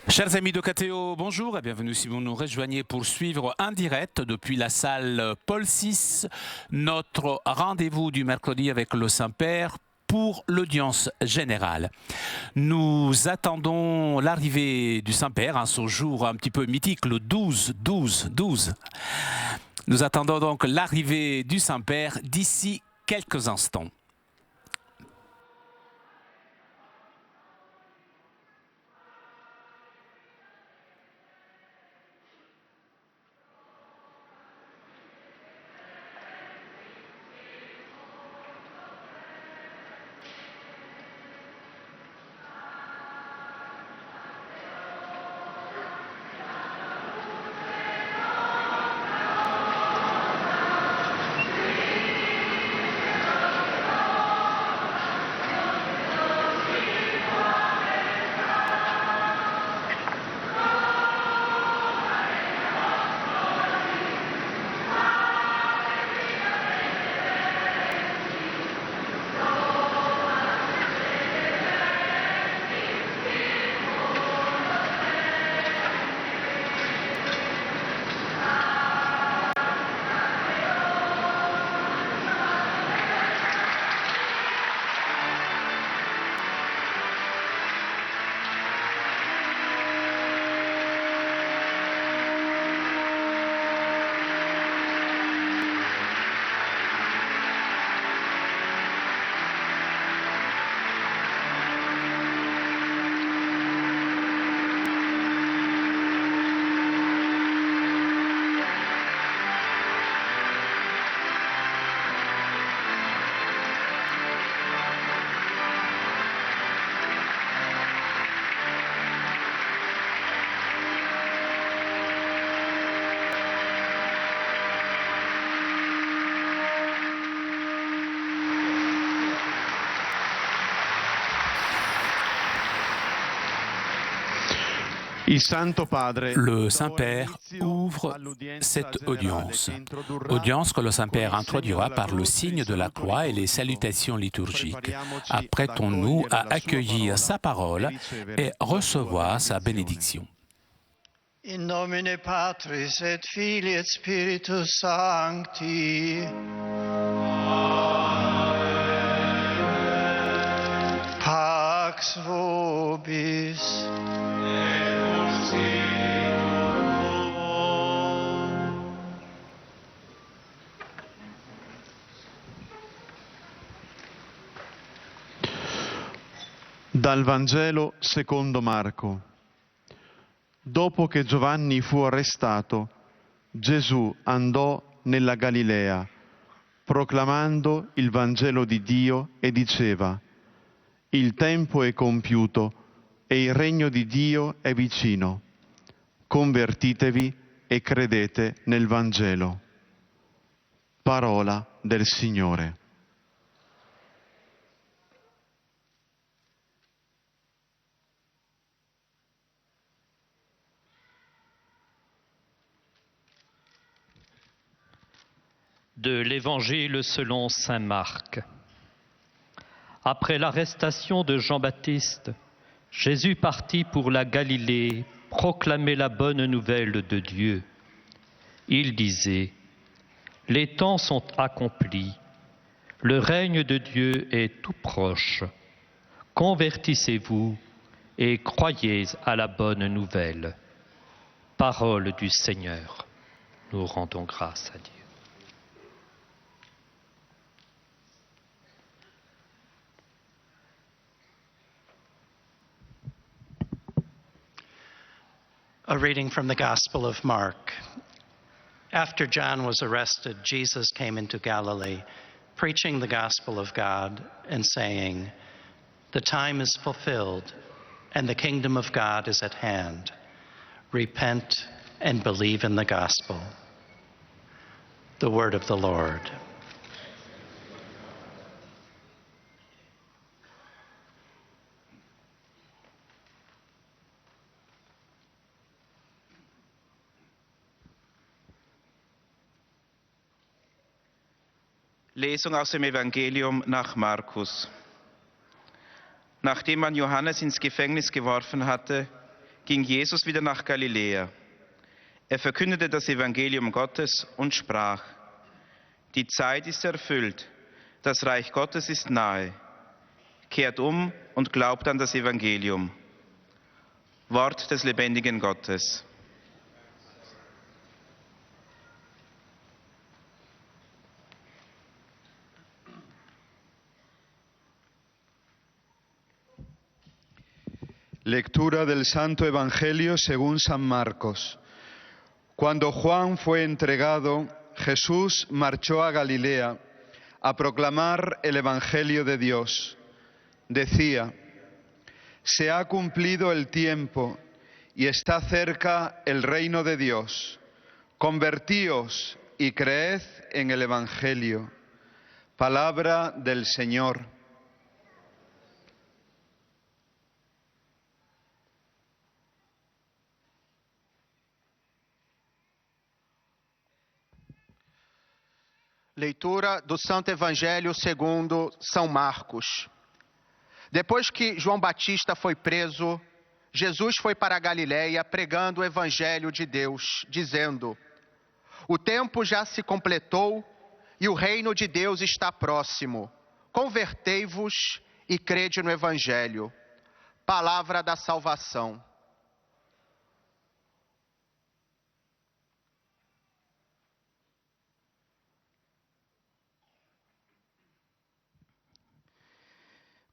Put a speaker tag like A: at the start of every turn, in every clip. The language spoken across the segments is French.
A: Chers amis de KTO, bonjour et bienvenue si vous nous rejoignez pour suivre en direct depuis la salle Paul VI notre rendez-vous du mercredi avec le Saint-Père pour l'audience générale. Nous attendons l'arrivée du Saint-Père, ce jour un petit peu mythique, le 12. Nous attendons donc l'arrivée du Saint-Père d'ici quelques instants. Le Saint-Père ouvre cette audience que le Saint-Père introduira par le signe de la croix et les salutations liturgiques. Apprêtons-nous à accueillir sa parole et recevoir sa bénédiction.
B: In nomine Patris et Filii et Spiritus Sancti. Amen. Pax vobis.
C: Dal Vangelo secondo Marco. Dopo che Giovanni fu arrestato, Gesù andò nella Galilea, proclamando il Vangelo di Dio e diceva: il tempo è compiuto e il regno di Dio è vicino. Convertitevi e credete nel Vangelo. Parola del Signore.
D: De l'Évangile selon saint Marc. Après l'arrestation de Jean-Baptiste, Jésus partit pour la Galilée proclamer la bonne nouvelle de Dieu. Il disait: les temps sont accomplis, le règne de Dieu est tout proche. Convertissez-vous et croyez à la bonne nouvelle. Parole du Seigneur. Nous rendons grâce à Dieu.
B: A reading from the Gospel of Mark. After John was arrested, Jesus came into Galilee, preaching the gospel of God and saying, "The time is fulfilled, and the kingdom of God is at hand. Repent and believe in the gospel." The word of the Lord.
E: Lesung aus dem Evangelium nach Markus. Nachdem man Johannes ins Gefängnis geworfen hatte, ging Jesus wieder nach Galiläa. Er verkündete das Evangelium Gottes und sprach: Die Zeit ist erfüllt, das Reich Gottes ist nahe. Kehrt um und glaubt an das Evangelium. Wort des lebendigen Gottes.
F: Lectura del Santo Evangelio según San Marcos. Cuando Juan fue entregado, Jesús marchó a Galilea a proclamar el Evangelio de Dios. Decía: se ha cumplido el tiempo y está cerca el reino de Dios. Convertíos y creed en el Evangelio. Palabra del Señor.
G: Leitura do Santo Evangelho segundo São Marcos. Depois que João Batista foi preso, Jesus foi para a Galiléia pregando o Evangelho de Deus, dizendo: o tempo já se completou e o reino de Deus está próximo. Convertei-vos e crede no Evangelho. Palavra da salvação.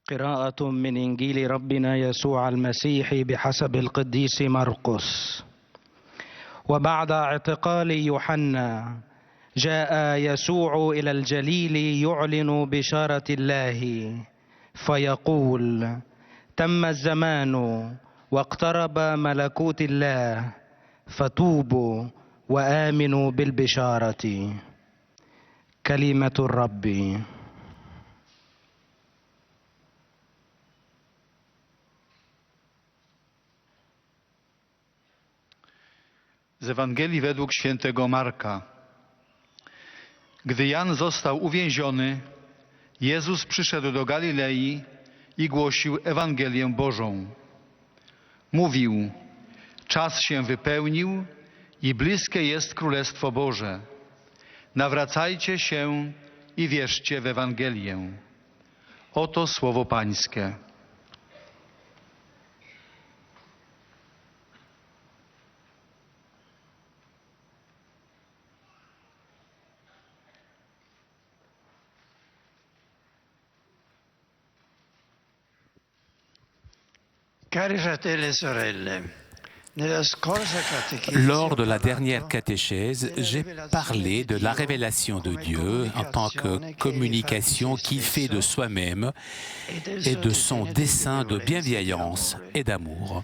H: قراءة من إنجيل ربنا يسوع المسيح بحسب القديس مرقس. وبعد اعتقال يوحنا جاء يسوع إلى الجليل يعلن بشارة الله فيقول: تم الزمان واقترب ملكوت الله فتوبوا وآمنوا بالبشارة. كلمة الرب.
I: Z Ewangelii według świętego Marka. Gdy Jan został uwięziony, Jezus przyszedł do Galilei i głosił Ewangelię Bożą. Mówił: czas się wypełnił i bliskie jest Królestwo Boże. Nawracajcie się i wierzcie w Ewangelię. Oto słowo Pańskie.
A: Lors de la dernière catéchèse, j'ai parlé de la révélation de Dieu en tant que communication qu'il fait de soi-même et de son dessein de bienveillance et d'amour.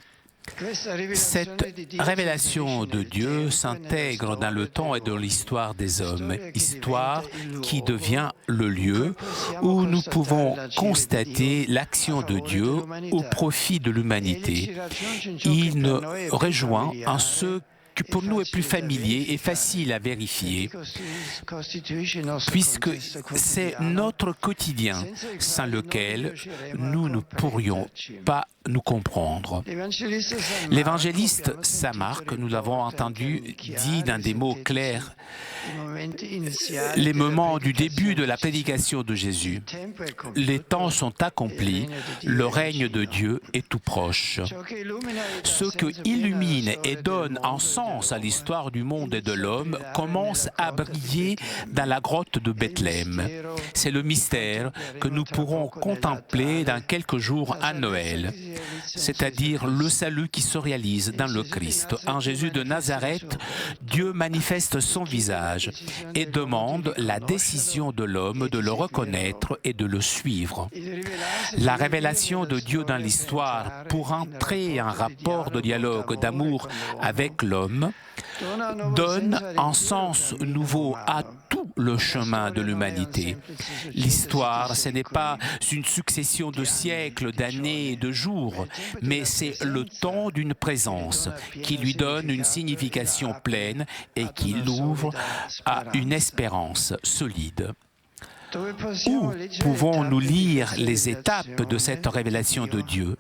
A: Cette révélation de Dieu s'intègre dans le temps et dans l'histoire des hommes, histoire qui devient le lieu où nous pouvons constater l'action de Dieu au profit de l'humanité. Il nous rejoint en ce qui pour nous est plus familier et facile à vérifier, puisque c'est notre quotidien sans lequel nous ne pourrions pas nous comprendre. L'évangéliste Saint Marc, nous l'avons entendu, dit dans des mots clairs les moments du début de la prédication de Jésus. Les temps sont accomplis, le règne de Dieu est tout proche. Ce qui illumine et donne un sens à l'histoire du monde et de l'homme commence à briller dans la grotte de Bethléem. C'est le mystère que nous pourrons contempler dans quelques jours à Noël, c'est-à-dire le salut qui se réalise dans le Christ. En Jésus de Nazareth, Dieu manifeste son visage et demande la décision de l'homme de le reconnaître et de le suivre. La révélation de Dieu dans l'histoire pour entrer en rapport de dialogue, d'amour avec l'homme, donne un sens nouveau à tout le chemin de l'humanité. L'histoire, ce n'est pas une succession de siècles, d'années et de jours, mais c'est le temps d'une présence qui lui donne une signification pleine et qui l'ouvre à une espérance solide. Où pouvons-nous lire les étapes de cette révélation de Dieu?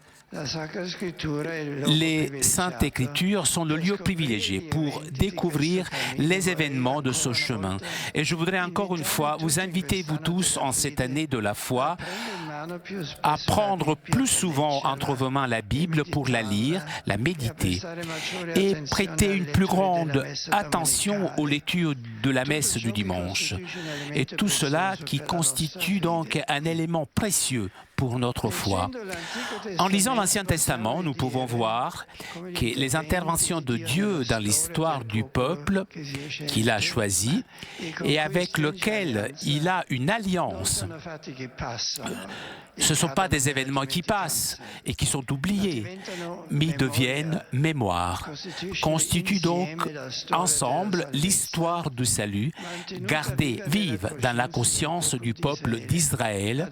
A: Les Saintes Écritures sont le lieu privilégié pour découvrir les événements de ce chemin. Et je voudrais encore une fois vous inviter, vous tous, en cette année de la foi, à prendre plus souvent entre vos mains la Bible pour la lire, la méditer et prêter une plus grande attention aux lectures de la messe du dimanche. Et tout cela qui constitue donc un élément précieux pour notre foi. En lisant l'Ancien Testament, nous pouvons voir que les interventions de Dieu dans l'histoire du peuple qu'il a choisi et avec lequel il a une alliance. Ce ne sont pas des événements qui passent et qui sont oubliés, mais ils deviennent mémoire, constituent donc ensemble l'histoire du salut, gardée vive dans la conscience du peuple d'Israël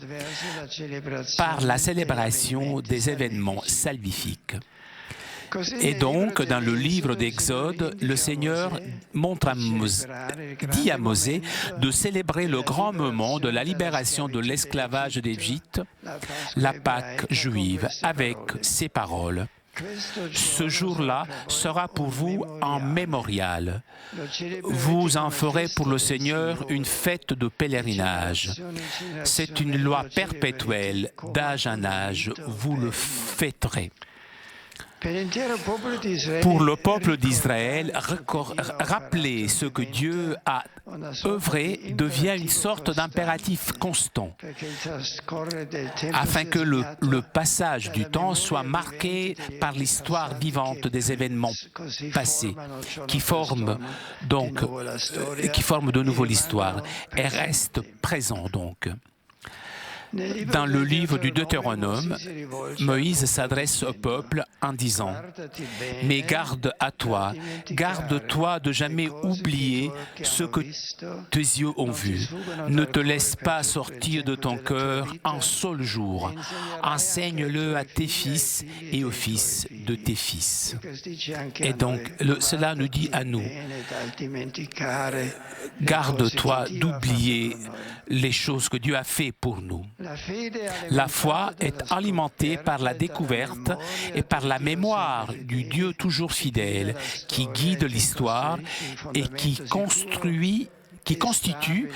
A: par la célébration des événements salvifiques. Et donc, dans le livre d'Exode, le Seigneur dit à Mosée de célébrer le grand moment de la libération de l'esclavage d'Égypte, la Pâque juive, avec ces paroles. Ce jour-là sera pour vous un mémorial. Vous en ferez pour le Seigneur une fête de pèlerinage. C'est une loi perpétuelle, d'âge en âge, vous le fêterez. Pour le peuple d'Israël, rappeler ce que Dieu a œuvré devient une sorte d'impératif constant, afin que le passage du temps soit marqué par l'histoire vivante des événements passés, qui forment de nouveau l'histoire et restent présents donc. Dans le livre du Deutéronome, Moïse s'adresse au peuple en disant « Mais garde-toi de jamais oublier ce que tes yeux ont vu. Ne te laisse pas sortir de ton cœur un seul jour. Enseigne-le à tes fils et aux fils de tes fils. » Et donc, cela nous dit à nous, garde-toi d'oublier les choses que Dieu a fait pour nous. La foi est alimentée par la découverte et par la mémoire du Dieu toujours fidèle qui guide l'histoire et qui constitue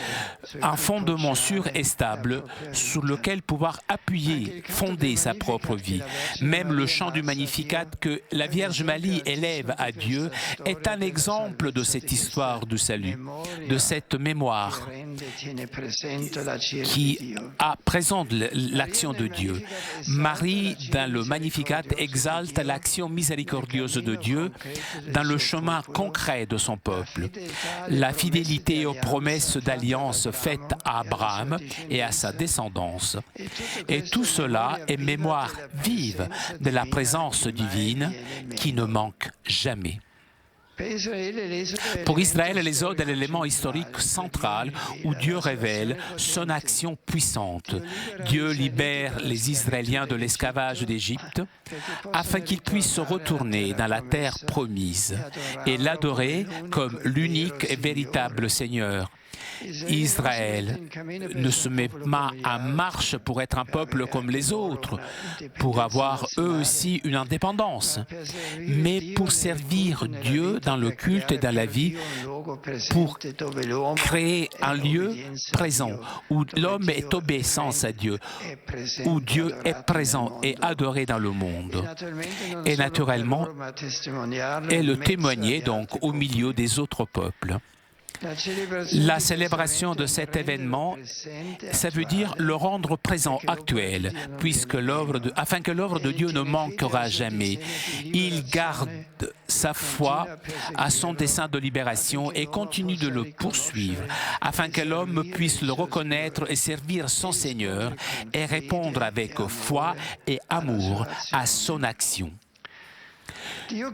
A: un fondement sûr et stable sur lequel pouvoir appuyer, fonder sa propre vie. Même le chant du Magnificat que la Vierge Marie élève à Dieu est un exemple de cette histoire du salut, de cette mémoire qui présente l'action de Dieu. Marie, dans le Magnificat, exalte l'action miséricordieuse de Dieu dans le chemin concret de son peuple. La fidélité aux promesses d'alliance faites à Abraham et à sa descendance. Et tout cela est mémoire vive de la présence divine qui ne manque jamais. Pour Israël, l'Exode est l'élément historique central où Dieu révèle son action puissante. Dieu libère les Israéliens de l'esclavage d'Égypte afin qu'ils puissent se retourner dans la terre promise et l'adorer comme l'unique et véritable Seigneur. Israël ne se met pas en marche pour être un peuple comme les autres, pour avoir eux aussi une indépendance, mais pour servir Dieu dans le culte et dans la vie, pour créer un lieu présent où l'homme est obéissant à Dieu, où Dieu est présent et adoré dans le monde. Et naturellement, et le témoigner donc au milieu des autres peuples. La célébration de cet événement, ça veut dire le rendre présent, actuel, afin que l'œuvre de Dieu ne manquera jamais. Il garde sa foi à son dessein de libération et continue de le poursuivre, afin que l'homme puisse le reconnaître et servir son Seigneur et répondre avec foi et amour à son action.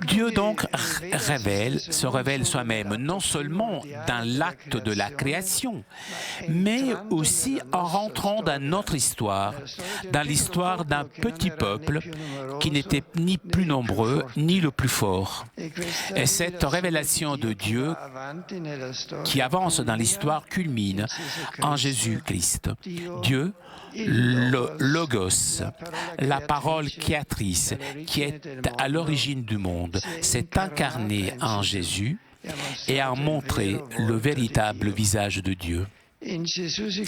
A: Dieu donc se révèle soi-même non seulement dans l'acte de la création, mais aussi en rentrant dans notre histoire, dans l'histoire d'un petit peuple qui n'était ni plus nombreux ni le plus fort. Et cette révélation de Dieu qui avance dans l'histoire culmine en Jésus-Christ. Dieu, le Logos, la parole créatrice qui est à l'origine du monde, s'est incarné en Jésus et a montré le véritable visage de Dieu.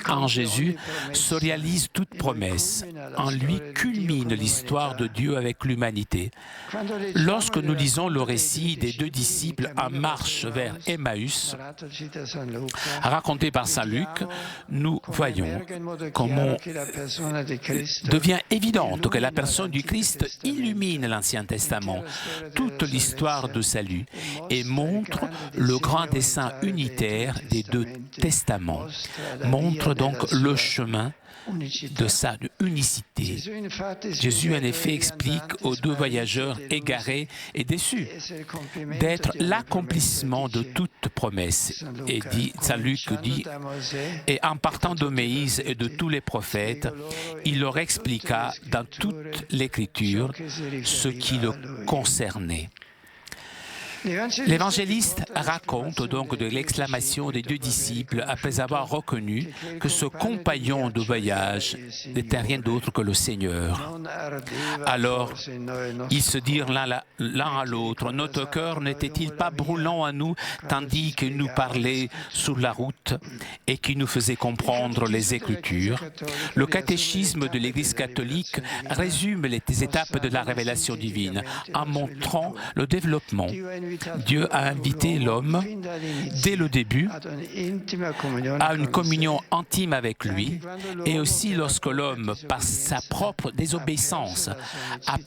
A: En Jésus se réalise toute promesse. En lui culmine l'histoire de Dieu avec l'humanité. Lorsque nous lisons le récit des deux disciples en marche vers Emmaüs, raconté par saint Luc, nous voyons comment devient évidente que la personne du Christ illumine l'Ancien Testament, toute l'histoire de salut, et montre le grand dessein unitaire des deux testaments. Montre donc le chemin de sa unicité. Jésus, en effet, explique aux deux voyageurs égarés et déçus d'être l'accomplissement de toute promesse. Et saint Luc dit, et en partant de Moïse et de tous les prophètes, il leur expliqua dans toute l'Écriture ce qui le concernait. L'évangéliste raconte donc de l'exclamation des deux disciples après avoir reconnu que ce compagnon de voyage n'était rien d'autre que le Seigneur. Alors, ils se dirent l'un à l'autre, « Notre cœur n'était-il pas brûlant à nous tandis qu'il nous parlait sur la route et qu'il nous faisait comprendre les Écritures ?» Le catéchisme de l'Église catholique résume les étapes de la révélation divine en montrant le développement. Dieu a invité l'homme, dès le début, à une communion intime avec lui, et aussi lorsque l'homme, par sa propre désobéissance, a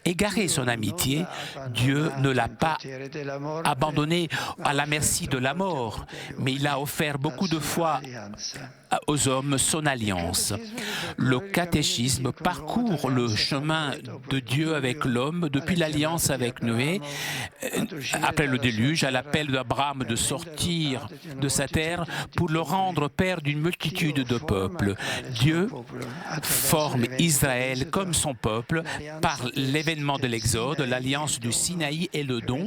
A: égaré son amitié, Dieu ne l'a pas abandonné à la merci de la mort, mais il a offert beaucoup de fois aux hommes son alliance. Le catéchisme parcourt le chemin de Dieu avec l'homme depuis l'alliance avec Noé, après le déluge, à l'appel d'Abraham de sortir de sa terre pour le rendre père d'une multitude de peuples. Dieu forme Israël comme son peuple par l'événement de l'Exode, l'alliance du Sinaï et le don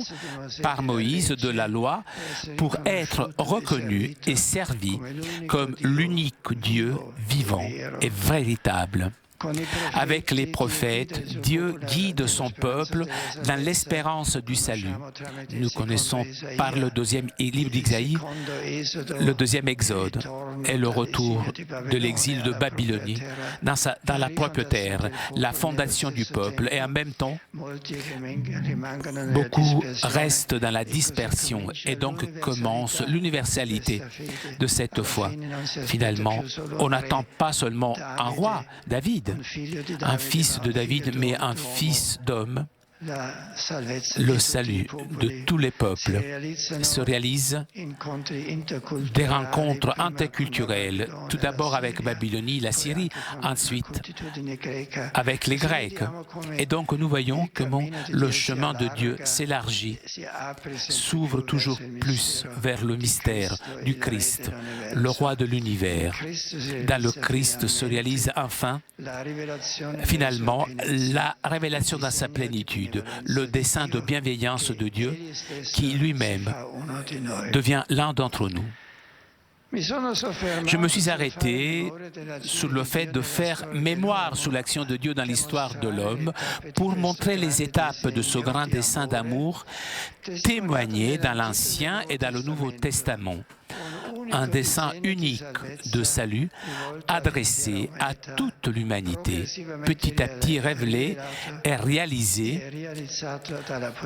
A: par Moïse de la loi pour être reconnu et servi comme l'unique Dieu vivant et véritable. Avec les prophètes, Dieu guide son peuple dans l'espérance du salut. Nous connaissons par le deuxième livre d'Isaïe, le deuxième Exode et le retour de l'exil de Babylonie dans la propre terre, la fondation du peuple, et en même temps, beaucoup restent dans la dispersion et donc commence l'universalité de cette foi. Finalement, on n'attend pas seulement un roi, David, un fils de David, mais un fils d'homme. Le salut de tous les peuples se réalise des rencontres interculturelles, tout d'abord avec Babylonie, la Syrie, ensuite avec les Grecs. Et donc nous voyons comment le chemin de Dieu s'élargit, s'ouvre toujours plus vers le mystère du Christ, le roi de l'univers. Dans le Christ se réalise enfin, finalement, la révélation dans sa plénitude, le dessein de bienveillance de Dieu qui lui-même devient l'un d'entre nous. Je me suis arrêté sur le fait de faire mémoire sur l'action de Dieu dans l'histoire de l'homme pour montrer les étapes de ce grand dessein d'amour témoigné dans l'Ancien et dans le Nouveau Testament. Un dessein unique de salut adressé à toute l'humanité, petit à petit révélé et réalisé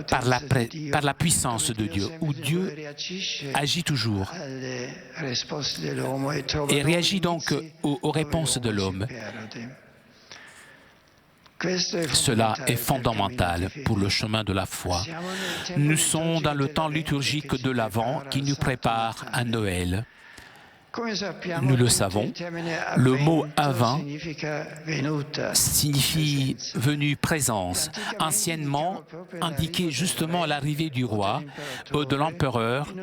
A: par la puissance de Dieu, où Dieu agit toujours et réagit donc aux réponses de l'homme. Cela est fondamental pour le chemin de la foi. Nous sommes dans le temps liturgique de l'Avent qui nous prépare à Noël. Nous le savons, le mot « avin » signifie « venue, présence », anciennement indiquait justement l'arrivée du roi ou de l'empereur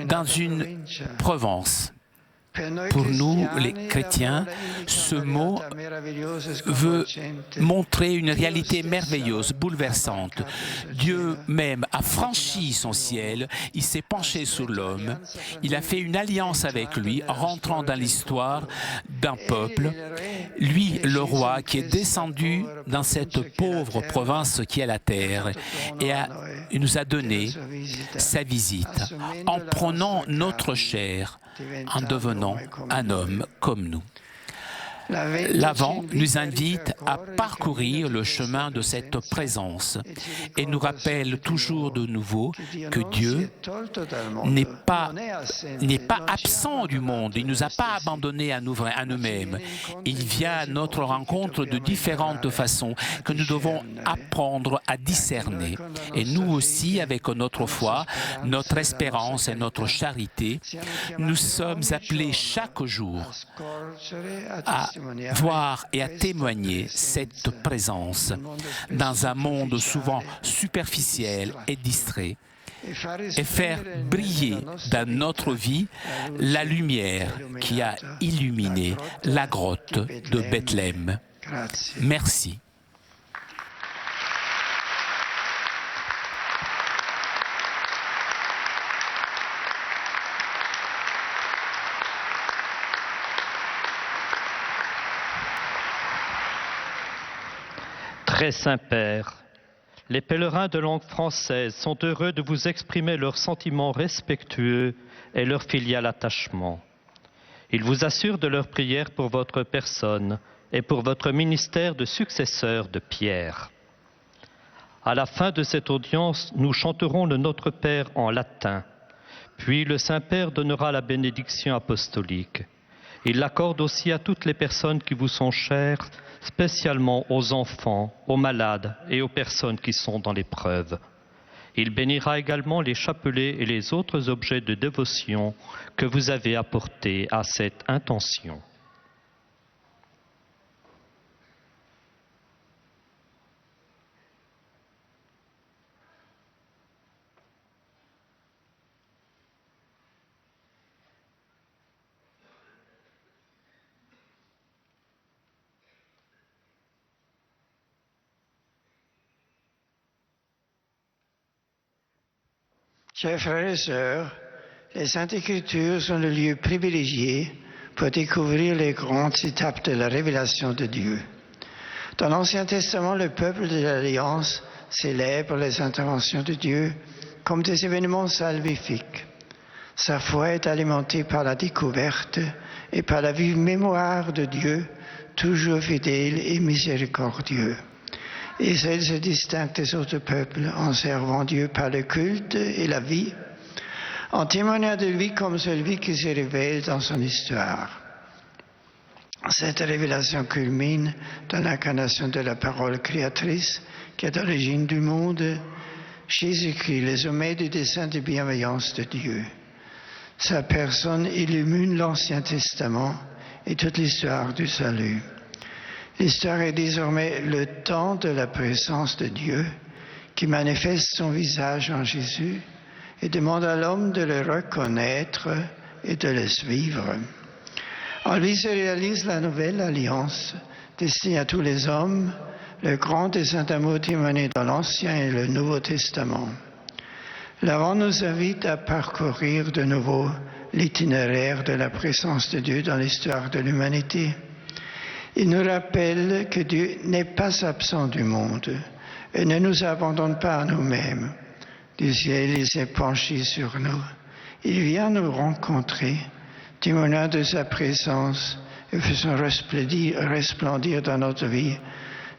A: dans une province. Pour nous, les chrétiens, ce mot veut montrer une réalité merveilleuse, bouleversante. Dieu même a franchi son ciel, il s'est penché sur l'homme, il a fait une alliance avec lui, rentrant dans l'histoire d'un peuple. Lui, le roi, qui est descendu dans cette pauvre province qui est la terre, et il nous a donné sa visite, en prenant notre chair, en devenant un homme comme nous. L'Avent nous invite à parcourir le chemin de cette présence et nous rappelle toujours de nouveau que Dieu n'est pas absent du monde, il ne nous a pas abandonnés à nous-mêmes. Il vient à notre rencontre de différentes façons que nous devons apprendre à discerner. Et nous aussi, avec notre foi, notre espérance et notre charité, nous sommes appelés chaque jour à voir et à témoigner cette présence dans un monde souvent superficiel et distrait et faire briller dans notre vie la lumière qui a illuminé la grotte de Bethléem. Merci.
D: Très Saint-Père, les pèlerins de langue française sont heureux de vous exprimer leurs sentiments respectueux et leur filial attachement. Ils vous assurent de leur prière pour votre personne et pour votre ministère de successeur de Pierre. À la fin de cette audience, nous chanterons le Notre Père en latin, puis le Saint-Père donnera la bénédiction apostolique. Il l'accorde aussi à toutes les personnes qui vous sont chères, spécialement aux enfants, aux malades et aux personnes qui sont dans l'épreuve. Il bénira également les chapelets et les autres objets de dévotion que vous avez apportés à cette intention.
J: Chers frères et sœurs, les Saintes Écritures sont le lieu privilégié pour découvrir les grandes étapes de la révélation de Dieu. Dans l'Ancien Testament, le peuple de l'Alliance célèbre les interventions de Dieu comme des événements salvifiques. Sa foi est alimentée par la découverte et par la vive mémoire de Dieu, toujours fidèle et miséricordieux. Israël se distingue des autres peuples en servant Dieu par le culte et la vie, en témoignant de lui comme celui qui se révèle dans son histoire. Cette révélation culmine dans l'incarnation de la parole créatrice qui est à l'origine du monde, Jésus-Christ, le sommet du dessein de bienveillance de Dieu. Sa personne illumine l'Ancien Testament et toute l'histoire du salut. L'histoire est désormais le temps de la présence de Dieu qui manifeste son visage en Jésus et demande à l'homme de le reconnaître et de le suivre. En lui se réalise la nouvelle alliance destinée à tous les hommes, le grand dessein d'amour témoigné dans l'Ancien et le Nouveau Testament. L'Avent nous invite à parcourir de nouveau l'itinéraire de la présence de Dieu dans l'histoire de l'humanité. Il nous rappelle que Dieu n'est pas absent du monde et ne nous abandonne pas à nous-mêmes. Du ciel, il s'est penché sur nous. Il vient nous rencontrer, témoignant de sa présence et faisant resplendir dans notre vie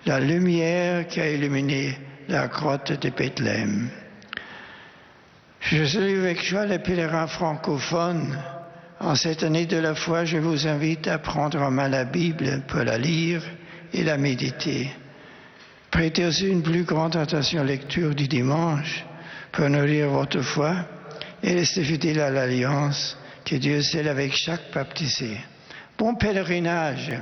J: la lumière qui a illuminé la grotte de Bethléem. Je salue avec joie les pèlerins francophones. En cette année de la foi, je vous invite à prendre en main la Bible pour la lire et la méditer. Prêtez aussi une plus grande attention à la lecture du dimanche pour nourrir votre foi et rester fidèle à l'alliance Que Dieu soit avec chaque baptisé. Bon pèlerinage.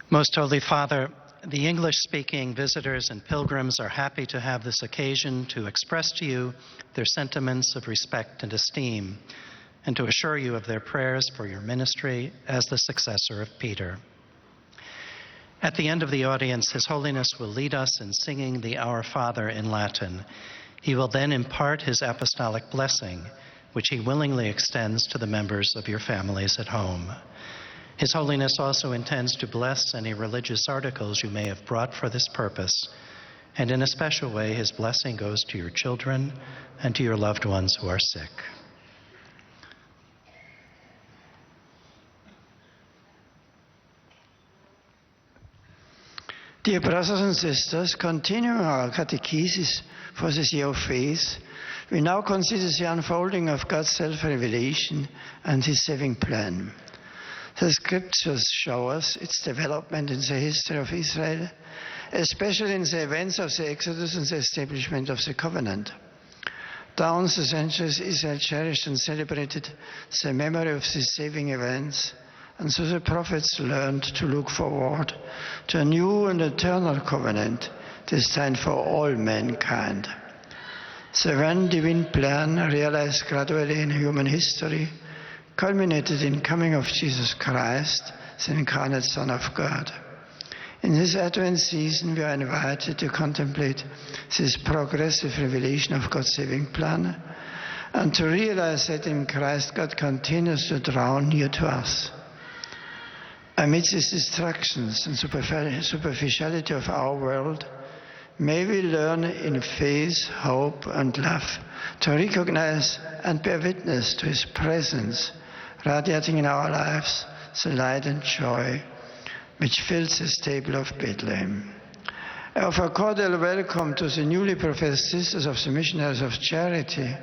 B: Most Holy Father, the English-speaking visitors and pilgrims are happy to have this occasion to express to you their sentiments of respect and esteem, and to assure you of their prayers for your ministry as the successor of Peter. At the end of the audience, His Holiness will lead us in singing the Our Father in Latin. He will then impart his apostolic blessing, which he willingly extends to the members of your families at home. His Holiness also intends to bless any religious articles you may have brought for this purpose, and in a special way, his blessing goes to your children and to your loved ones who are sick.
J: Dear brothers and sisters, continuing our catechesis for this year of faith, we now consider the unfolding of God's self-revelation and His saving plan. The scriptures show us its development in the history of Israel, especially in the events of the Exodus and the establishment of the covenant. Down the centuries, Israel cherished and celebrated the memory of these saving events, and so the prophets learned to look forward to a new and eternal covenant destined for all mankind. The one divine plan, realized gradually in human history, culminated in coming of Jesus Christ, the incarnate Son of God. In this Advent season, we are invited to contemplate this progressive revelation of God's saving plan and to realize that in Christ God continues to draw near to us. Amidst these distractions and superficiality of our world, may we learn in faith, hope, and love to recognize and bear witness to His presence, radiating in our lives the light and joy which fills the stable of Bethlehem. I offer a cordial welcome to the newly professed Sisters of the Missionaries of Charity.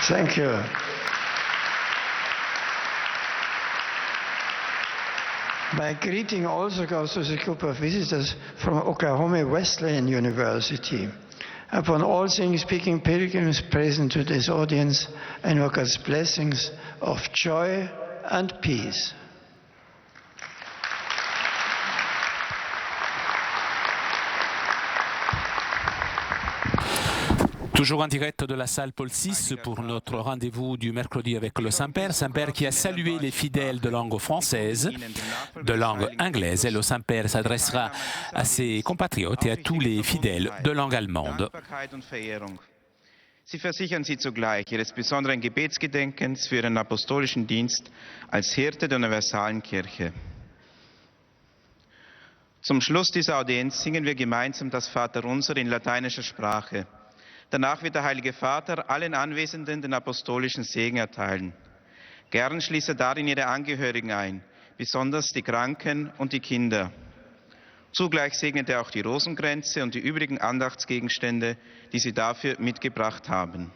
J: Thank you. My greeting also goes to the group of visitors from Oklahoma Wesleyan University. Upon all things speaking pilgrims present to this audience, I invoke God's blessings of joy and peace.
A: Toujours en direct de la salle Paul VI pour notre rendez-vous du mercredi avec le Saint-Père. Saint-Père qui a salué les fidèles de langue française, de langue anglaise. Et le Saint-Père s'adressera à ses compatriotes et à tous les fidèles de langue allemande.
E: Sie versichern Sie zugleich Ihres besonderen Gebetsgedenkens für Ihren apostolischen Dienst als Hirte der universalen Kirche. Zum Schluss dieser Audienz singen wir gemeinsam das Vaterunser in lateinischer Sprache. Danach wird der Heilige Vater allen Anwesenden den apostolischen Segen erteilen. Gern schließt er darin ihre Angehörigen ein, besonders die Kranken und die Kinder. Zugleich segnet er auch die Rosenkränze und die übrigen Andachtsgegenstände, die sie dafür mitgebracht haben.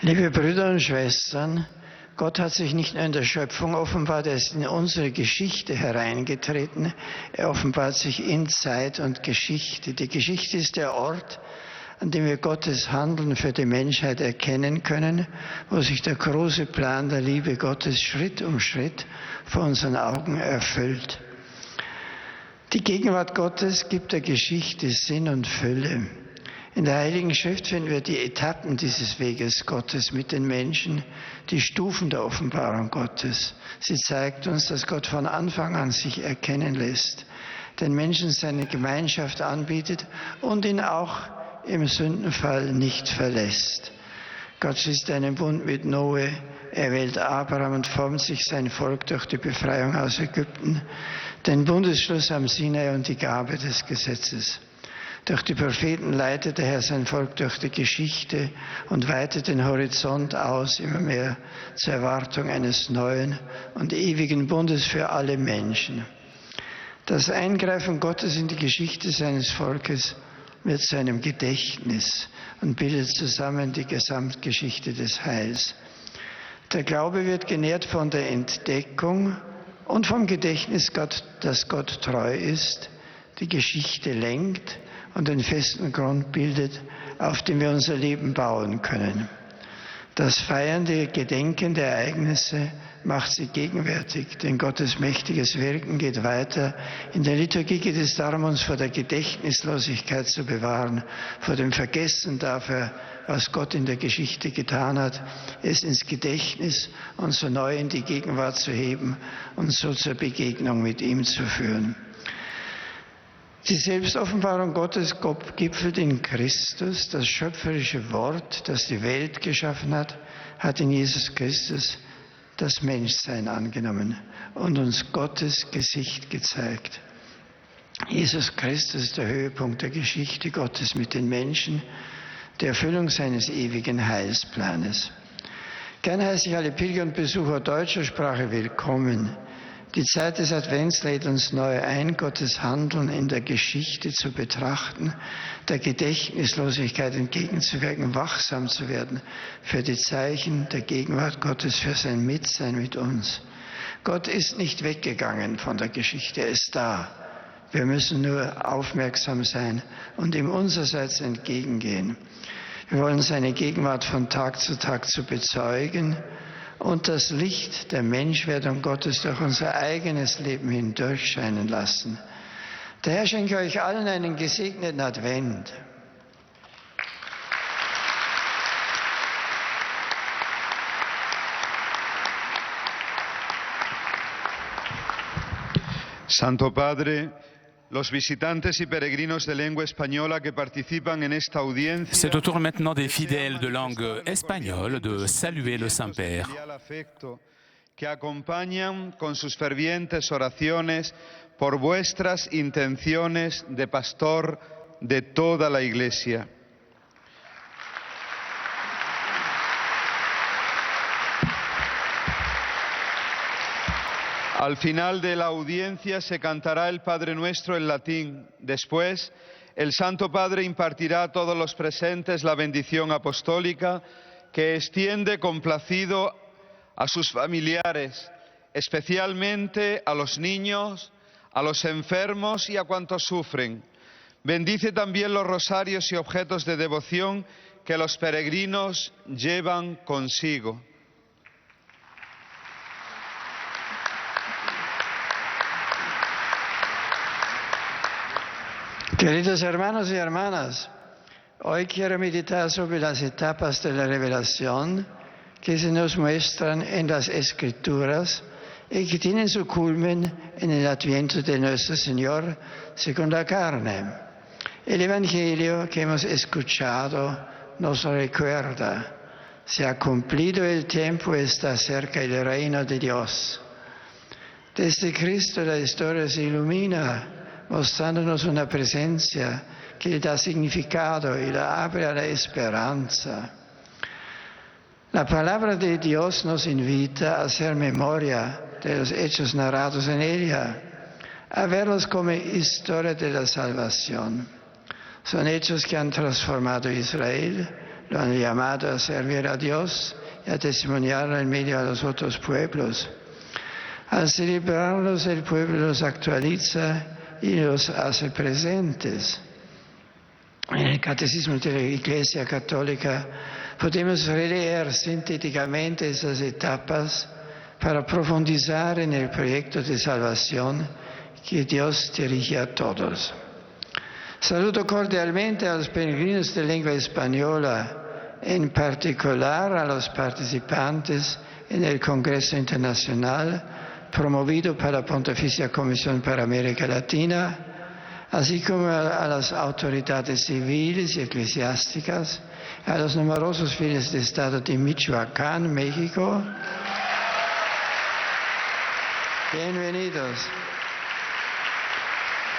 J: Liebe Brüder und Schwestern, Gott hat sich nicht nur in der Schöpfung offenbart, er ist in unsere Geschichte hereingetreten. Er offenbart sich in Zeit und Geschichte. Die Geschichte ist der Ort, an dem wir Gottes Handeln für die Menschheit erkennen können, wo sich der große Plan der Liebe Gottes Schritt um Schritt vor unseren Augen erfüllt. Die Gegenwart Gottes gibt der Geschichte Sinn und Fülle. In der Heiligen Schrift finden wir die Etappen dieses Weges Gottes mit den Menschen, die Stufen der Offenbarung Gottes. Sie zeigt uns, dass Gott von Anfang an sich erkennen lässt, den Menschen seine Gemeinschaft anbietet und ihn auch im Sündenfall nicht verlässt. Gott schließt einen Bund mit Noe, er wählt Abraham und formt sich sein Volk durch die Befreiung aus Ägypten, den Bundesschluss am Sinai und die Gabe des Gesetzes. Durch die Propheten leitet der Herr sein Volk durch die Geschichte und weitet den Horizont aus, immer mehr zur Erwartung eines neuen und ewigen Bundes für alle Menschen. Das Eingreifen Gottes in die Geschichte seines Volkes wird zu einem Gedächtnis und bildet zusammen die Gesamtgeschichte des Heils. Der Glaube wird genährt von der Entdeckung und vom Gedächtnis, dass Gott treu ist, die Geschichte lenkt und den festen Grund bildet, auf dem wir unser Leben bauen können. Das feiernde Gedenken der Ereignisse macht sie gegenwärtig, denn Gottes mächtiges Wirken geht weiter. In der Liturgie geht es darum, uns vor der Gedächtnislosigkeit zu bewahren, vor dem Vergessen dafür, was Gott in der Geschichte getan hat, es ins Gedächtnis und so neu in die Gegenwart zu heben und so zur Begegnung mit ihm zu führen. Die Selbstoffenbarung Gottes gipfelt in Christus. Das schöpferische Wort, das die Welt geschaffen hat, hat in Jesus Christus das Menschsein angenommen und uns Gottes Gesicht gezeigt. Jesus Christus ist der Höhepunkt der Geschichte Gottes mit den Menschen, der Erfüllung seines ewigen Heilsplanes. Gern heiße ich alle Pilger und Besucher deutscher Sprache willkommen. Die Zeit des Advents lädt uns neu ein, Gottes Handeln in der Geschichte zu betrachten, der Gedächtnislosigkeit entgegenzuwirken, wachsam zu werden für die Zeichen der Gegenwart Gottes, für sein Mitsein mit uns. Gott ist nicht weggegangen von der Geschichte, er ist da. Wir müssen nur aufmerksam sein und ihm unsererseits entgegengehen. Wir wollen seine Gegenwart von Tag zu bezeugen und das Licht der Menschwerdung Gottes durch unser eigenes Leben hindurchscheinen lassen. Der Herr schenke euch allen einen gesegneten Advent.
F: Santo Padre, los visitantes y peregrinos de lengua española que participan en esta audiencia.
A: C'est au tour maintenant des fidèles de langue espagnole de saluer le Saint-Père.
F: Que acompañan con sus fervientes oraciones por vuestras intenciones de pastor de toda la Iglesia. Al final de la audiencia se cantará el Padre Nuestro en latín. Después, el Santo Padre impartirá a todos los presentes la bendición apostólica que extiende complacido a sus familiares, especialmente a los niños, a los enfermos y a cuantos sufren. Bendice también los rosarios y objetos de devoción que los peregrinos llevan consigo.
J: Queridos hermanos y hermanas, hoy quiero meditar sobre las etapas de la revelación que se nos muestran en las Escrituras y que tienen su culmen en el adviento de nuestro Señor según la carne. El Evangelio que hemos escuchado nos recuerda, se ha cumplido el tiempo, está cerca el reino de Dios. Desde Cristo la historia se ilumina, mostrándonos una presencia que le da significado y la abre a la esperanza. La palabra de Dios nos invita a hacer memoria de los hechos narrados en ella, a verlos como historia de la salvación. Son hechos que han transformado a Israel, lo han llamado a servir a Dios y a testimoniarlo en medio a los otros pueblos. Al celebrarlos, el pueblo los actualiza y los hace presentes. En el Catecismo de la Iglesia Católica podemos releer sintéticamente esas etapas para profundizar en el proyecto de salvación que Dios dirige a todos. Saludo cordialmente a los peregrinos de lengua española, en particular a los participantes en el Congreso Internacional promovido por la Pontificia Comisión para América Latina, así como a las autoridades civiles y eclesiásticas, a los numerosos fieles de Estado de Michoacán, México. Bienvenidos,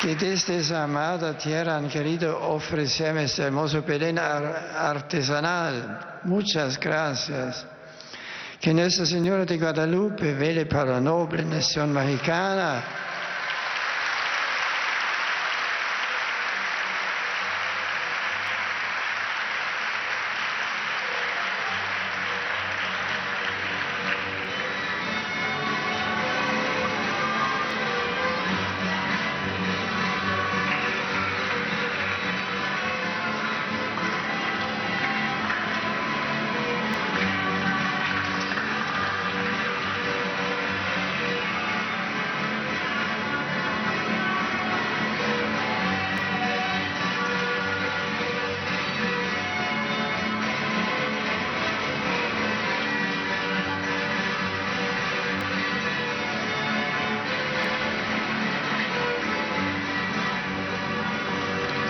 J: que desde esa amada tierra han querido ofrecerme este hermoso Belén artesanal. Muchas gracias. Que Nuestra Señora de Guadalupe vele para la noble nación mexicana.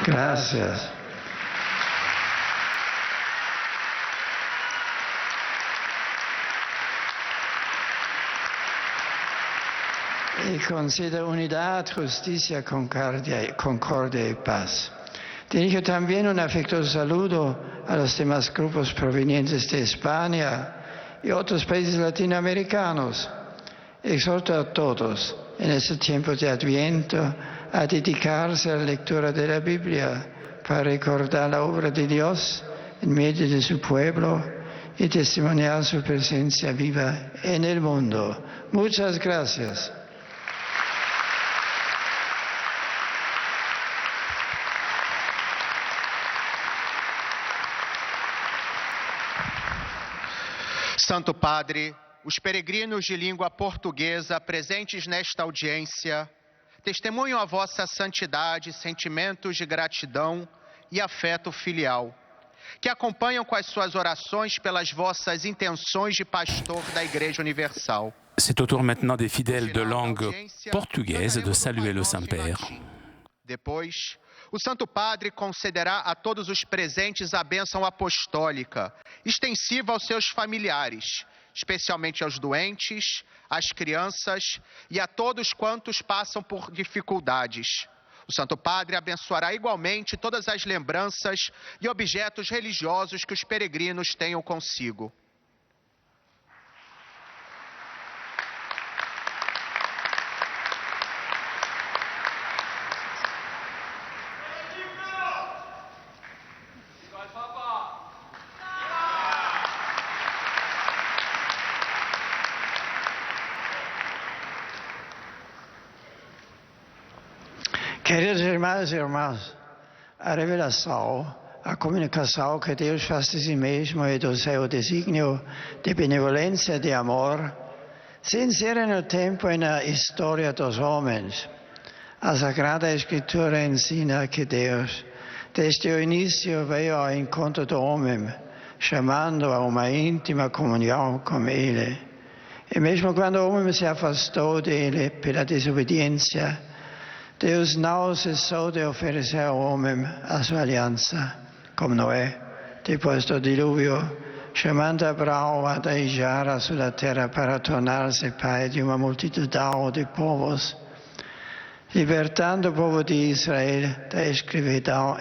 J: Gracias. Y conceda unidad, justicia, concordia y paz. Dirijo también un afectuoso saludo a los demás grupos provenientes de España y otros países latinoamericanos. Exhorto a todos en este tiempo de Adviento a dedicarse a la lectura de la Biblia para recordar la obra de Dios en medio de su pueblo y testimoniar su presencia viva en el mundo. Muchas gracias.
G: Santo Padre, os peregrinos de língua portuguesa presentes nesta audiência testemunham a vossa santidade, sentimentos de gratidão e afeto filial, que acompanham com as suas orações pelas vossas intenções de pastor da Igreja Universal.
A: C'est au tour maintenant des fidèles de langue portugaise de saluer le Saint-Père.
G: Depois, o Santo Padre concederá a todos os presentes a bênção apostólica, extensiva aos seus familiares, especialmente aos doentes, às crianças e a todos quantos passam por dificuldades. O Santo Padre abençoará igualmente todas as lembranças e objetos religiosos que os peregrinos tenham consigo.
J: Queridos irmãos e irmãs, a revelação, a comunicação que Deus faz de si mesmo e do seu desígnio de benevolência e de amor, se insere no tempo e na história dos homens. A Sagrada Escritura ensina que Deus, desde o início, veio ao encontro do homem, chamando a uma íntima comunhão com Ele. E mesmo quando o homem se afastou dele pela desobediência, Deus não cessou de oferecer ao homem a sua aliança, como Noé, depois do dilúvio, chamando Abraão a deixar a sua terra para tornar-se pai de uma multidão de povos, libertando o povo de Israel da escravidão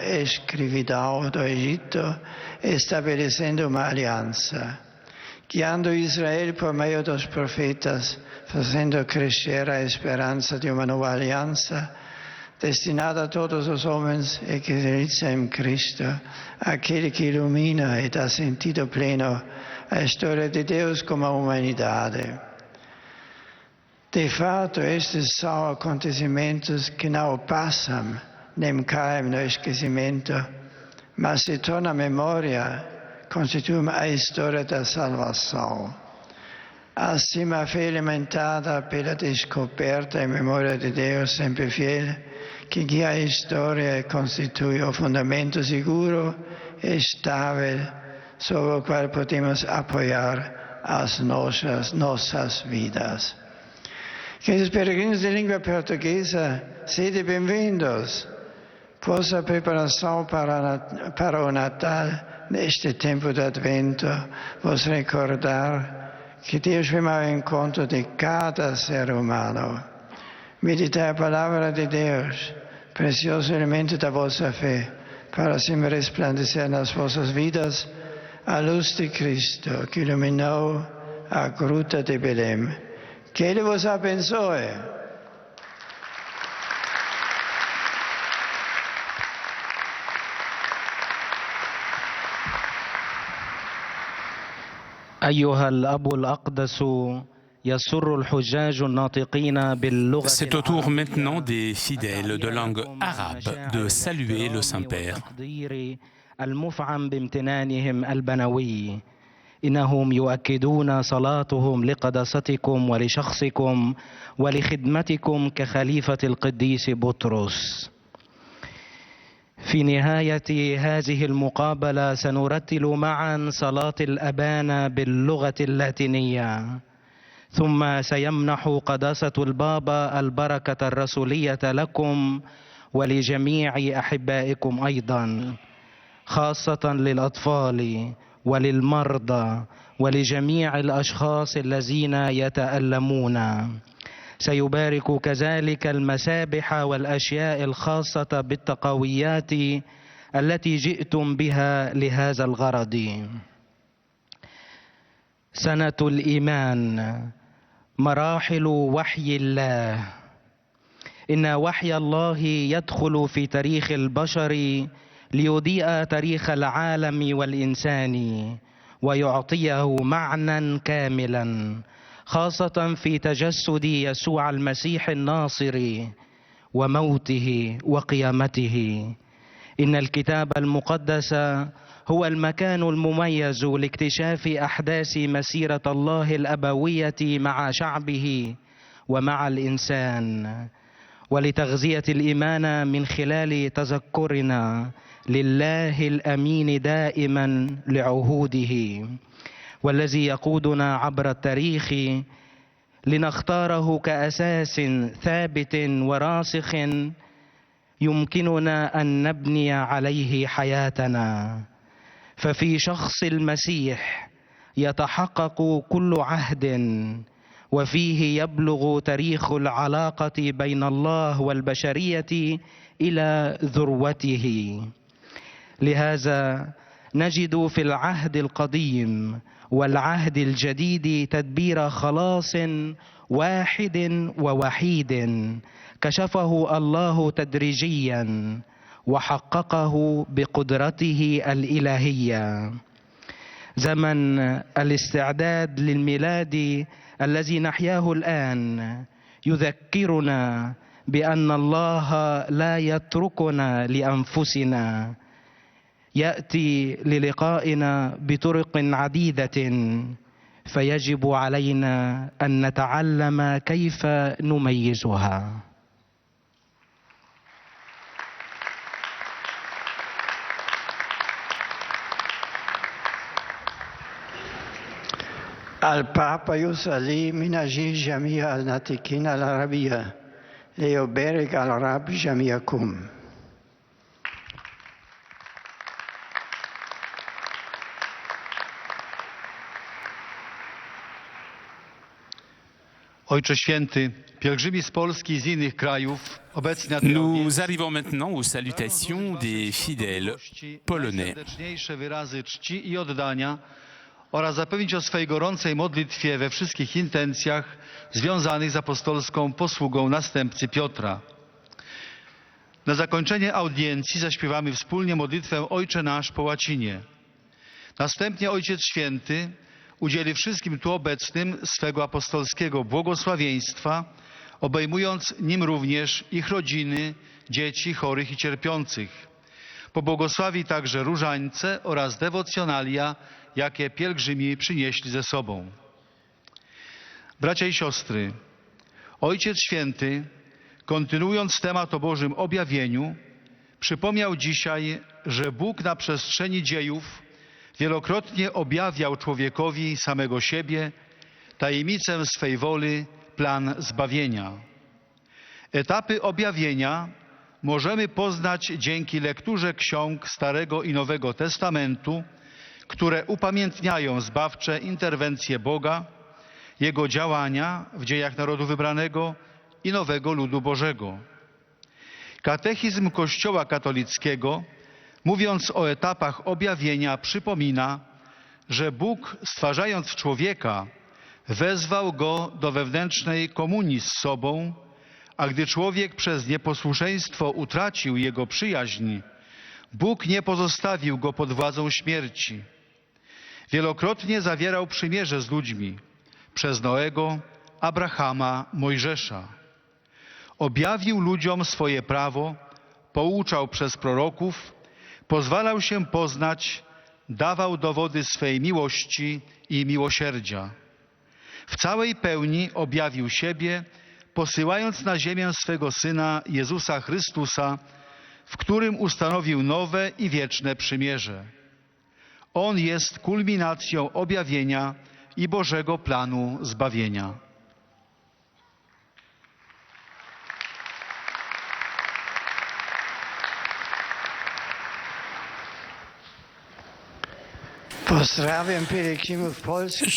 J: do Egito, estabelecendo uma aliança, guiando Israel por meio dos profetas, fazendo crescer a esperança de uma nova aliança, destinada a todos os homens e que realiza em Cristo, aquele que ilumina e dá sentido pleno à história de Deus com a humanidade. De fato, estes são acontecimentos que não passam, nem caem no esquecimento, mas se tornam memória, constituem a história da salvação. Assim, a fé alimentada pela descoberta e memória de Deus sempre fiel, que guia a história e constitui o fundamento seguro e estável sobre o qual podemos apoiar as nossas vidas. Queridos peregrinos de língua portuguesa, sede bem-vindos. possa preparação para o Natal, neste tempo de Advento, vos recordar que Deus vem ao encontro de cada ser humano. Meditai a palavra de Deus, precioso elemento da vossa fé, para assim resplandecer nas vossas vidas a luz de Cristo que iluminou a gruta de Belém. Que Ele vos abençoe.
H: أيها الأب الأقدس يسر الحجاج الناطقين باللغة
A: C'est au tour maintenant des fidèles de langue arabe de saluer le Saint-Père.
H: المفعم بامتنانهم البنوي إنهم يؤكدون صلاتهم لقداستكم ولشخصكم ولخدمتكم كخليفة القديس بطرس. في نهاية هذه المقابلة سنرتل معا صلاة الأبانا باللغة اللاتينية، ثم سيمنح قداسة البابا البركة الرسولية لكم ولجميع أحبائكم أيضا، خاصة للأطفال وللمرضى ولجميع الأشخاص الذين يتألمون. سيبارك كذلك المسابح والأشياء الخاصة بالتقويات التي جئتم بها لهذا الغرض. سنة الإيمان، مراحل وحي الله. إن وحي الله يدخل في تاريخ البشر ليضيء تاريخ العالم والإنسان ويعطيه معنى كاملا، خاصة في تجسد يسوع المسيح الناصر وموته وقيامته. إن الكتاب المقدس هو المكان المميز لاكتشاف أحداث مسيرة الله الأبوية مع شعبه ومع الإنسان، ولتغذية الإيمان من خلال تذكرنا لله الأمين دائما لعهوده، والذي يقودنا عبر التاريخ لنختاره كأساس ثابت وراسخ يمكننا أن نبني عليه حياتنا. ففي شخص المسيح يتحقق كل عهد، وفيه يبلغ تاريخ العلاقة بين الله والبشرية إلى ذروته. لهذا نجد في العهد القديم والعهد الجديد تدبير خلاص واحد ووحيد كشفه الله تدريجيا وحققه بقدرته الإلهية. زمن الاستعداد للميلاد الذي نحياه الآن يذكرنا بأن الله لا يتركنا لأنفسنا، يأتي للقائنا بطرق عديدة، فيجب علينا أن نتعلم كيف نميزها.
J: البابا يصلي من أجل جميع الناطقين العربية ليبارك الرب جميعكم.
I: Ojcze Święty, pielgrzymi z Polski i z innych krajów obecni na tej
A: Nous arrivons maintenant aux salutations des fidèles polonais.
I: Najserdeczniejsze wyrazy czci i oddania oraz zapewnić o swej gorącej modlitwie we wszystkich intencjach związanych z apostolską posługą następcy Piotra. Na zakończenie audiencji zaśpiewamy wspólnie modlitwę Ojcze Nasz po łacinie. Następnie Ojciec Święty udzieli wszystkim tu obecnym swego apostolskiego błogosławieństwa, obejmując nim również ich rodziny, dzieci chorych i cierpiących. Pobłogosławi także różańce oraz dewocjonalia, jakie pielgrzymi przynieśli ze sobą. Bracia i siostry, Ojciec Święty, kontynuując temat o Bożym objawieniu, przypomniał dzisiaj, że Bóg na przestrzeni dziejów wielokrotnie objawiał człowiekowi samego siebie, tajemnicę swej woli, plan zbawienia. Etapy objawienia możemy poznać dzięki lekturze ksiąg Starego i Nowego Testamentu, które upamiętniają zbawcze interwencje Boga, Jego działania w dziejach narodu wybranego i nowego ludu Bożego. Katechizm Kościoła katolickiego, mówiąc o etapach objawienia, przypomina, że Bóg, stwarzając człowieka, wezwał go do wewnętrznej komunii z sobą, a gdy człowiek przez nieposłuszeństwo utracił jego przyjaźń, Bóg nie pozostawił go pod władzą śmierci. Wielokrotnie zawierał przymierze z ludźmi przez Noego, Abrahama, Mojżesza. Objawił ludziom swoje prawo, pouczał przez proroków, pozwalał się poznać, dawał dowody swej miłości i miłosierdzia. W całej pełni objawił siebie, posyłając na ziemię swego Syna Jezusa Chrystusa, w którym ustanowił nowe i wieczne przymierze. On jest kulminacją objawienia i Bożego planu zbawienia.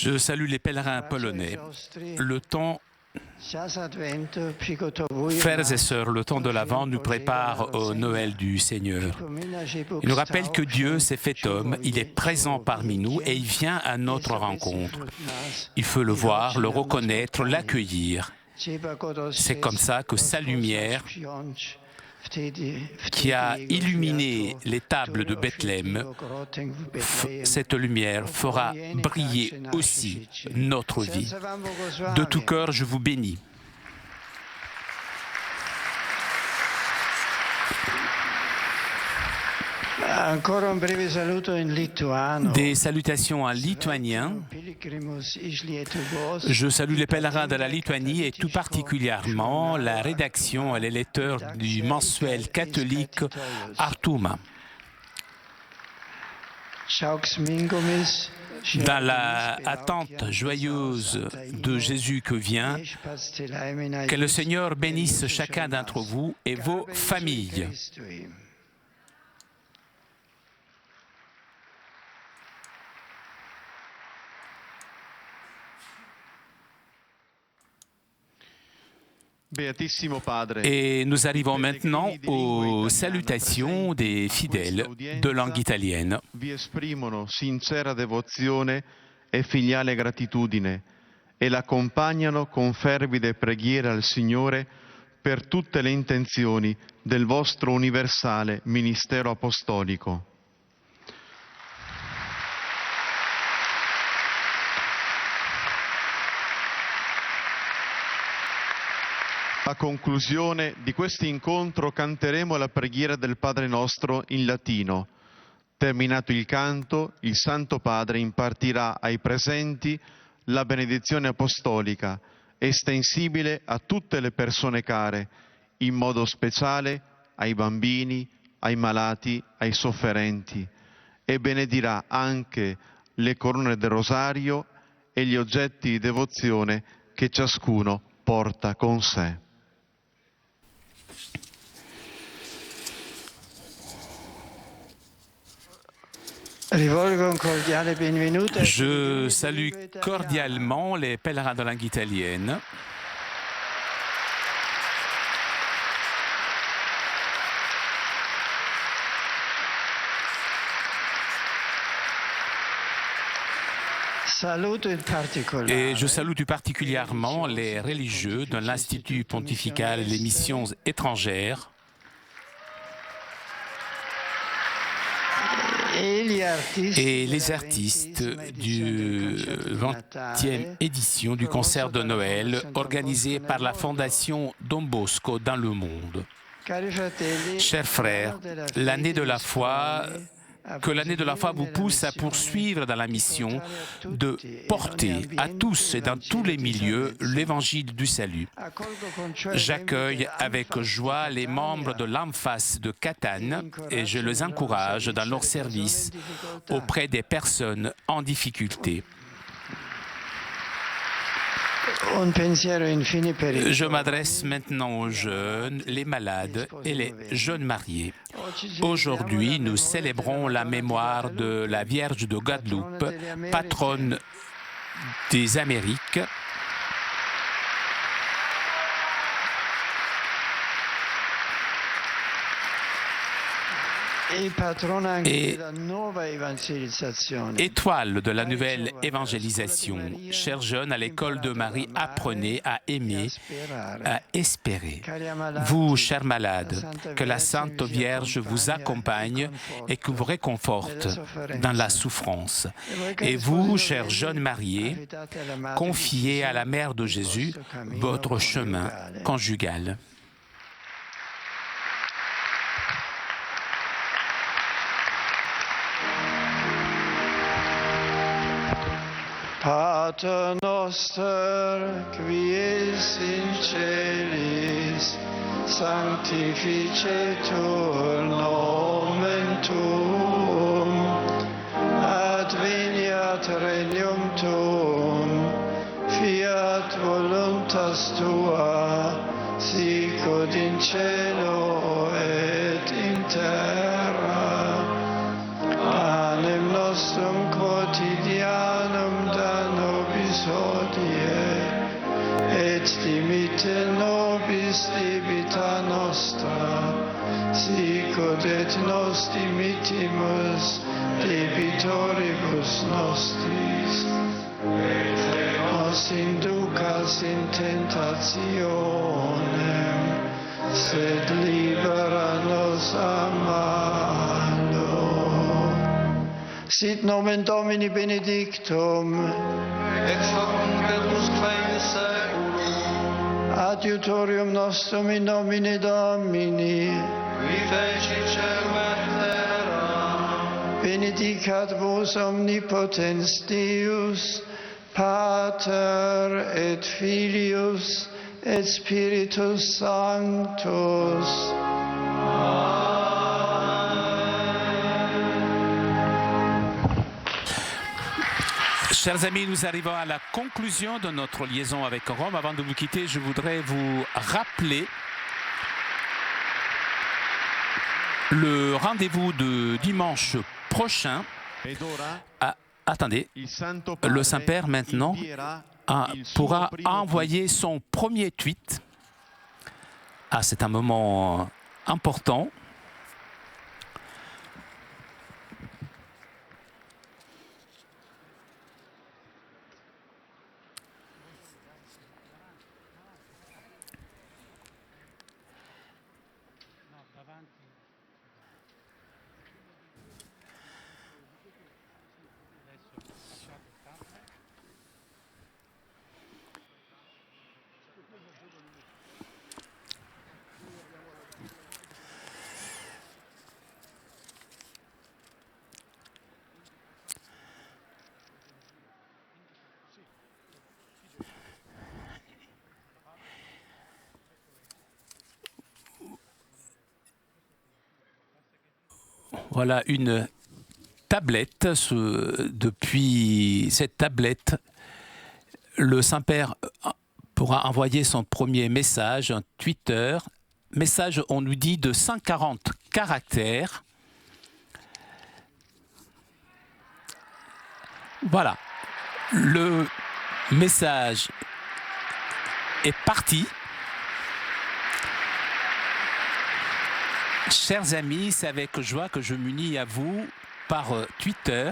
A: Je salue les pèlerins polonais. Le temps, frères et sœurs, le temps de l'Avent nous prépare au Noël du Seigneur. Il nous rappelle que Dieu s'est fait homme, il est présent parmi nous et il vient à notre rencontre. Il faut le voir, le reconnaître, l'accueillir. C'est comme ça que sa lumière, qui a illuminé les tables de Bethléem, cette lumière fera briller aussi notre vie. De tout cœur, je vous bénis. Des salutations en lituanien. Je salue les pèlerins de la Lituanie et tout particulièrement la rédaction et les lecteurs du mensuel catholique Artuma. Dans la attente joyeuse de Jésus que vient, que le Seigneur bénisse chacun d'entre vous et vos familles. Et nous arrivons maintenant aux salutations des fidèles de langue italienne.
C: Vi esprimono sincera devozione e filiale gratitudine e l'accompagnano con fervide preghiere al Signore per tutte le intenzioni del vostro universale ministero apostolico. A conclusione di questo incontro canteremo la preghiera del Padre nostro in latino. Terminato il canto, il Santo Padre impartirà ai presenti la benedizione apostolica, estensibile a tutte le persone care, in modo speciale ai bambini, ai malati, ai sofferenti, e benedirà anche le corone del rosario e gli oggetti di devozione che ciascuno porta con sé.
A: Je salue cordialement les pèlerins de langue italienne. Et je salue tout particulièrement les religieux de l'Institut pontifical des missions étrangères et les artistes du 20e édition du concert de Noël organisé par la Fondation Don Bosco dans le monde. Chers frères, l'année de la foi, que l'année de la foi vous pousse à poursuivre dans la mission de porter à tous et dans tous les milieux l'évangile du salut. J'accueille avec joie les membres de l'AMFAS de Catane et je les encourage dans leur service auprès des personnes en difficulté.
J: Un pensiero infine per i
A: Je m'adresse maintenant aux jeunes, les malades et les jeunes mariés. Aujourd'hui, nous célébrons la mémoire de la Vierge de Guadeloupe, patronne des Amériques.
J: e patrona anche
A: Et
J: della nuova evangelizzazione.
A: étoile de la nouvelle évangélisation, chers jeunes, à l'école de Marie, apprenez à aimer, à espérer. Vous, chers malades, que la Sainte Vierge vous accompagne et que vous réconforte dans la souffrance. Et vous, chers jeunes mariés, confiez à la Mère de Jésus votre chemin conjugal.
J: Pater noster, qui es in celis, sanctificetur nomen tuum, adveniat regnum tuum, fiat voluntas tua, sicut in cielo et in terra. Panem nostrum quotidianum da nobis hodie, et dimitte nobis debita nostra, sicut et nos dimittimus debitoribus nostris, et nos inducas in tentationem, sed libera nos a malo. Sit nomen Domini benedictum, ex hoc nunc et usque in saeculum. Adiutorium nostrum in nomine Domini, qui feci celum et terra. Benedicat vos omnipotens Deus, Pater et Filius et Spiritus Sanctus.
A: Chers amis, nous arrivons à la conclusion de notre liaison avec Rome. Avant de vous quitter, je voudrais vous rappeler le rendez-vous de dimanche prochain. Attendez, le Saint-Père maintenant pourra envoyer son premier tweet. C'est un moment important. Voilà une tablette. Depuis cette tablette, le Saint-Père pourra envoyer son premier message, un Twitter. Message, on nous dit, de 140 caractères. Voilà. Le message est parti. Chers amis, c'est avec joie que je m'unis à vous par Twitter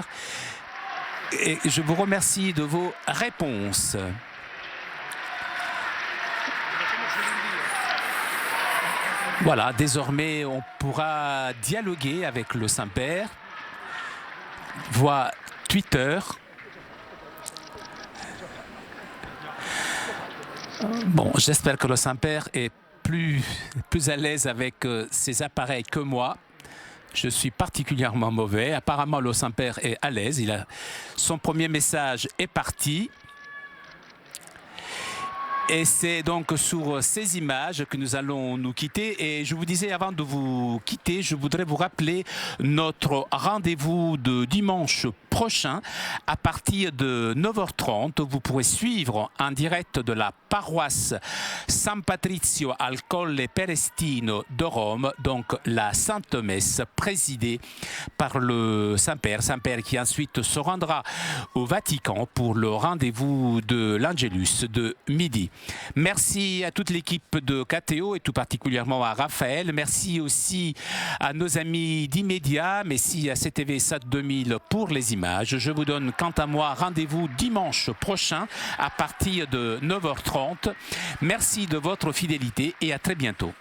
A: et je vous remercie de vos réponses. Voilà, désormais on pourra dialoguer avec le Saint-Père via Twitter. Bon, j'espère que le Saint-Père est plus à l'aise avec ces appareils que moi. Je suis particulièrement mauvais. Apparemment, le Saint-Père est à l'aise. Son premier message est parti. Et c'est donc sur ces images que nous allons nous quitter. Et je vous disais avant de vous quitter, je voudrais vous rappeler notre rendez-vous de dimanche prochain à partir de 9h30. Vous pourrez suivre en direct de la paroisse San Patrizio al Colle Perestino de Rome, donc la Sainte Messe présidée par le Saint-Père qui ensuite se rendra au Vatican pour le rendez-vous de l'Angelus de midi. Merci à toute l'équipe de KTO et tout particulièrement à Raphaël. Merci aussi à nos amis d'Immédiat. Merci à CTV SAT 2000 pour les images. Je vous donne quant à moi rendez-vous dimanche prochain à partir de 9h30. Merci de votre fidélité et à très bientôt.